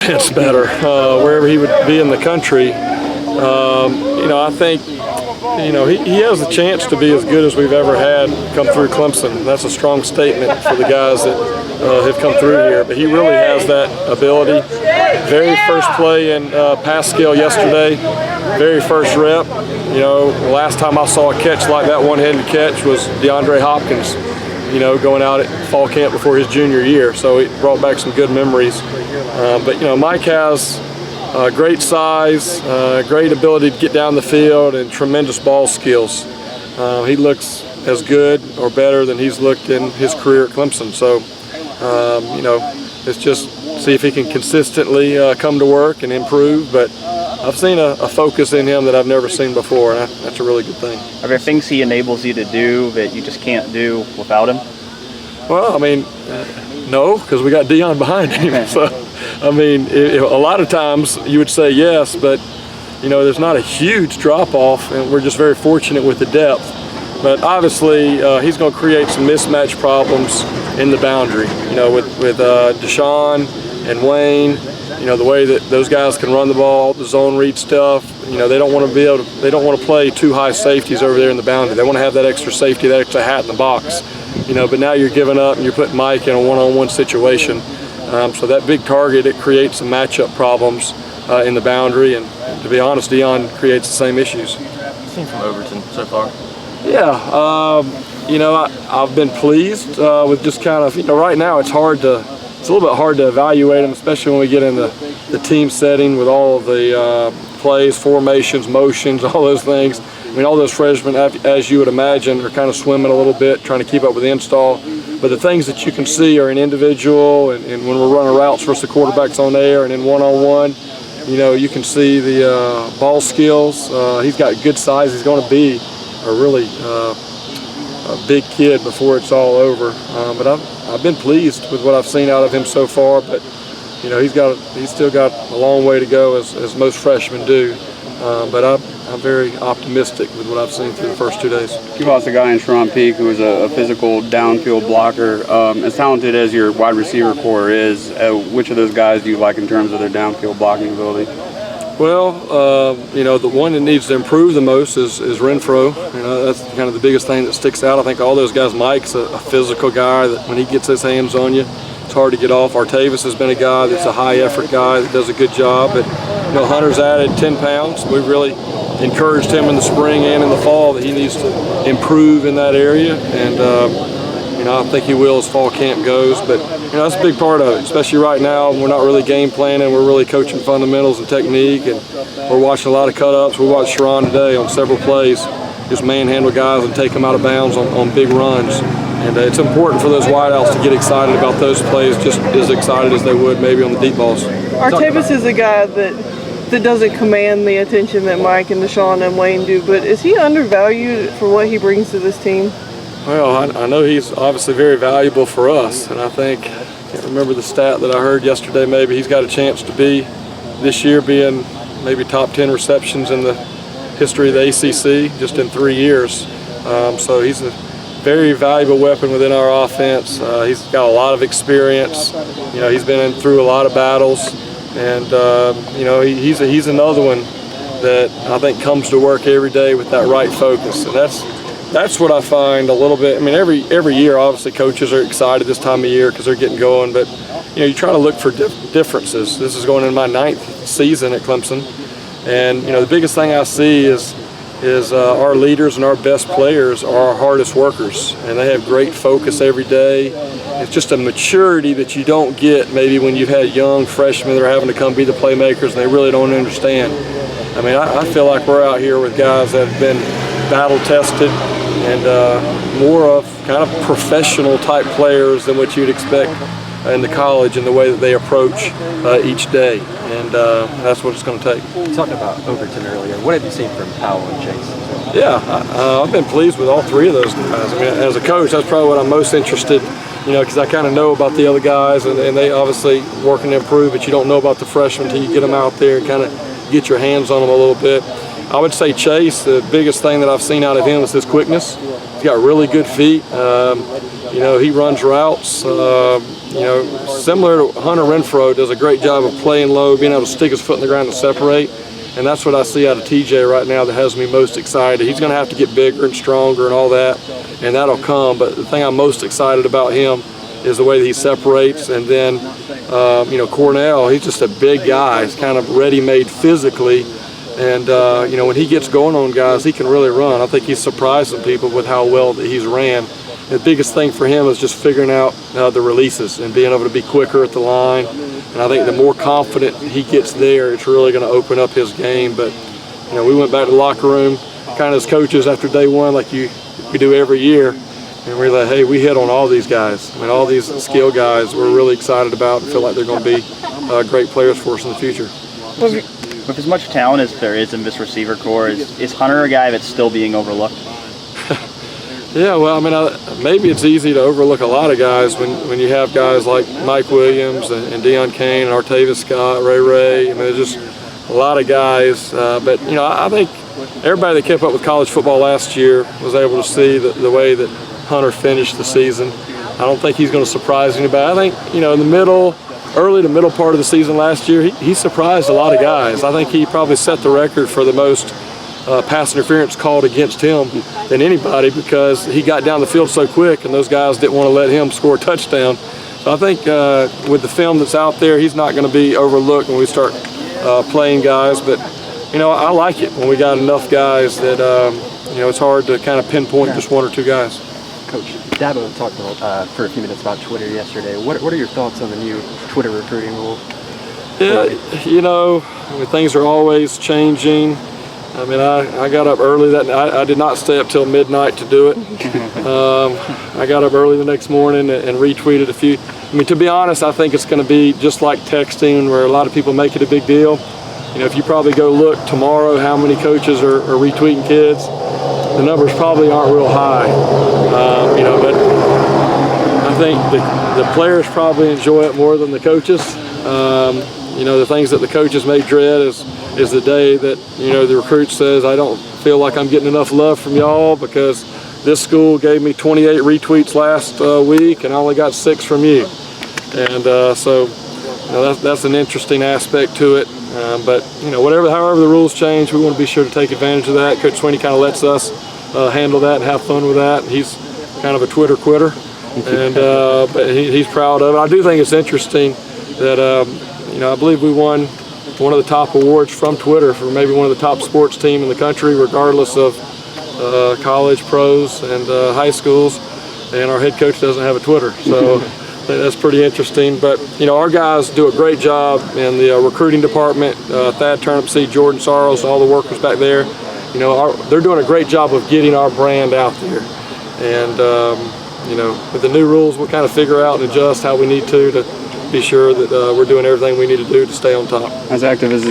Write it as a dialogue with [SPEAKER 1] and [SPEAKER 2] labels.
[SPEAKER 1] It's better wherever he would be in the country. I think he has the chance to be as good as we've ever had come through Clemson. That's a strong statement for the guys that have come through here. But he really has that ability. Very first play in pass skill yesterday, very first rep. The last time I saw a catch like that, one-handed catch, was DeAndre Hopkins, going out at fall camp before his junior year. So it brought back some good memories. But Mike has great size, great ability to get down the field, and tremendous ball skills. He looks as good or better than he's looked in his career at Clemson. So, it's just see if he can consistently come to work and improve. But I've seen a focus in him that I've never seen before, and that's a really good thing.
[SPEAKER 2] Are there things he enables you to do that you just can't do without him?
[SPEAKER 1] Well, no, because we got Deion behind him. So, a lot of times you would say yes, but, there's not a huge drop-off, and we're just very fortunate with the depth. But obviously, he's going to create some mismatch problems in the boundary, with Deshaun and Wayne. The way that those guys can run the ball, the zone read stuff. They don't want to play two high safeties over there in the boundary. They want to have that extra safety, that extra hat in the box. But now you're giving up and you're putting Mike in a one-on-one situation. So that big target, it creates some matchup problems in the boundary. And to be honest, Deion creates the same issues.
[SPEAKER 3] Seen from Overton so far?
[SPEAKER 1] Yeah, I've been pleased with just kind of, right now it's a little bit hard to evaluate him, especially when we get in the team setting with all of the plays, formations, motions, all those things. All those freshmen, as you would imagine, are kind of swimming a little bit, trying to keep up with the install. But the things that you can see are an individual, and when we're running routes versus the quarterbacks on air, and in one-on-one, you can see the ball skills. He's got good size. He's going to be a really a big kid before it's all over. But I've been pleased with what I've seen out of him so far. But he's still got a long way to go, as most freshmen do. But I'm very optimistic with what I've seen through the first 2 days.
[SPEAKER 4] You lost a guy in Sharon Peak who was a physical downfield blocker. As talented as your wide receiver core is, which of those guys do you like in terms of their downfield blocking ability?
[SPEAKER 1] Well, the one that needs to improve the most is Renfro. That's kind of the biggest thing that sticks out. I think all those guys, Mike's a physical guy that when he gets his hands on you, it's hard to get off. Artavis has been a guy that's a high-effort guy that does a good job. But, Hunter's added 10 pounds. We've really encouraged him in the spring and in the fall that he needs to improve in that area. And, I think he will as fall camp goes. But, that's a big part of it, especially right now. We're not really game planning. We're really coaching fundamentals and technique. And we're watching a lot of cut-ups. We watched Sharon today on several plays, just manhandle guys and take them out of bounds on big runs. And it's important for those wideouts to get excited about those plays, just as excited as they would maybe on the deep balls.
[SPEAKER 5] Artavis is a guy that doesn't command the attention that Mike and Deshaun and Wayne do, but is he undervalued for what he brings to this team?
[SPEAKER 1] Well, I know he's obviously very valuable for us, and I can't remember the stat that I heard yesterday, maybe he's got a chance to be, this year, being maybe top 10 receptions in the history of the ACC, just in 3 years. So he's a very valuable weapon within our offense. He's got a lot of experience. He's been through a lot of battles, and he's another one that I think comes to work every day with that right focus, and that's what I find a little bit. Every year, obviously, coaches are excited this time of year because they're getting going, but you try to look for differences. This is going in my 9th season at Clemson, and the biggest thing I see is our leaders and our best players are our hardest workers, and they have great focus every day. It's just a maturity that you don't get maybe when you've had young freshmen that are having to come be the playmakers and they really don't understand. I feel like we're out here with guys that have been battle tested and more of kind of professional type players than what you'd expect in the college and the way that they approach each day, and that's what it's going to take.
[SPEAKER 3] You talked about Overton earlier. What have you seen from Powell and Chase?
[SPEAKER 1] Yeah, I've been pleased with all 3 of those guys. As a coach, that's probably what I'm most interested, because I kind of know about the other guys, and they obviously working to improve, but you don't know about the freshmen until you get them out there and kind of get your hands on them a little bit. I would say Chase, the biggest thing that I've seen out of him is his quickness. He's got really good feet. You know, he runs routes. You know, similar to Hunter Renfro, does a great job of playing low, being able to stick his foot in the ground and separate. And that's what I see out of TJ right now that has me most excited. He's going to have to get bigger and stronger and all that, and that'll come. But the thing I'm most excited about him is the way that he separates. And then, you know, Cornell, he's just a big guy. He's kind of ready-made physically. And, you know, when he gets going on guys, he can really run. I think he's surprising people with how well that he's ran. The biggest thing for him is just figuring out the releases and being able to be quicker at the line. And I think the more confident he gets there, it's really going to open up his game. But, you know, we went back to the locker room kind of as coaches after day one like we do every year. And we're like, hey, we hit on all these guys. I mean, all these skill guys we're really excited about and feel like they're going to be great players for us in the future.
[SPEAKER 2] With as much talent as there is in this receiver core, is Hunter a guy that's still being overlooked?
[SPEAKER 1] Yeah, well, I mean, maybe it's easy to overlook a lot of guys when you have guys like Mike Williams and Deion Kane and Artavis Scott, Ray. I mean, there's just a lot of guys. But, you know, I think everybody that kept up with college football last year was able to see the way that Hunter finished the season. I don't think he's going to surprise anybody. I think, you know, in the early to middle part of the season last year, he surprised a lot of guys. I think he probably set the record for the most pass interference called against him than anybody because he got down the field so quick and those guys didn't want to let him score a touchdown. So I think with the film that's out there, he's not going to be overlooked when we start playing guys. But, you know, I like it when we got enough guys that, you know, it's hard to kind of pinpoint just one or two guys.
[SPEAKER 3] Coach, Dabo talked for a few minutes about Twitter yesterday. What are your thoughts on the new Twitter recruiting rule?
[SPEAKER 1] Yeah, you know, I mean, things are always changing. I mean, I got up early that night. I did not stay up till midnight to do it. I got up early the next morning and retweeted a few. I mean, to be honest, I think it's going to be just like texting where a lot of people make it a big deal. You know, if you probably go look tomorrow how many coaches are retweeting kids, the numbers probably aren't real high. You know, but I think the players probably enjoy it more than the coaches. You know, the things that the coaches may dread is the day that, you know, the recruit says, I don't feel like I'm getting enough love from y'all because this school gave me 28 retweets last week and I only got 6 from you. And so, you know, that's an interesting aspect to it. But, you know, however the rules change, we want to be sure to take advantage of that. Coach Sweeney kind of lets us handle that and have fun with that. He's kind of a Twitter quitter, and but he's proud of it. I do think it's interesting that, you know, I believe we won one of the top awards from Twitter for maybe one of the top sports team in the country, regardless of college, pros, and high schools. And our head coach doesn't have a Twitter, so I think that's pretty interesting. But, you know, our guys do a great job in the recruiting department. Thad Turnipseed, Jordan Sorrows, all the workers back there. You know, they're doing a great job of getting our brand out there. And, you know, with the new rules, we'll kind of figure out and adjust how we need to be sure that we're doing everything we need to do to stay on top.
[SPEAKER 4] As active as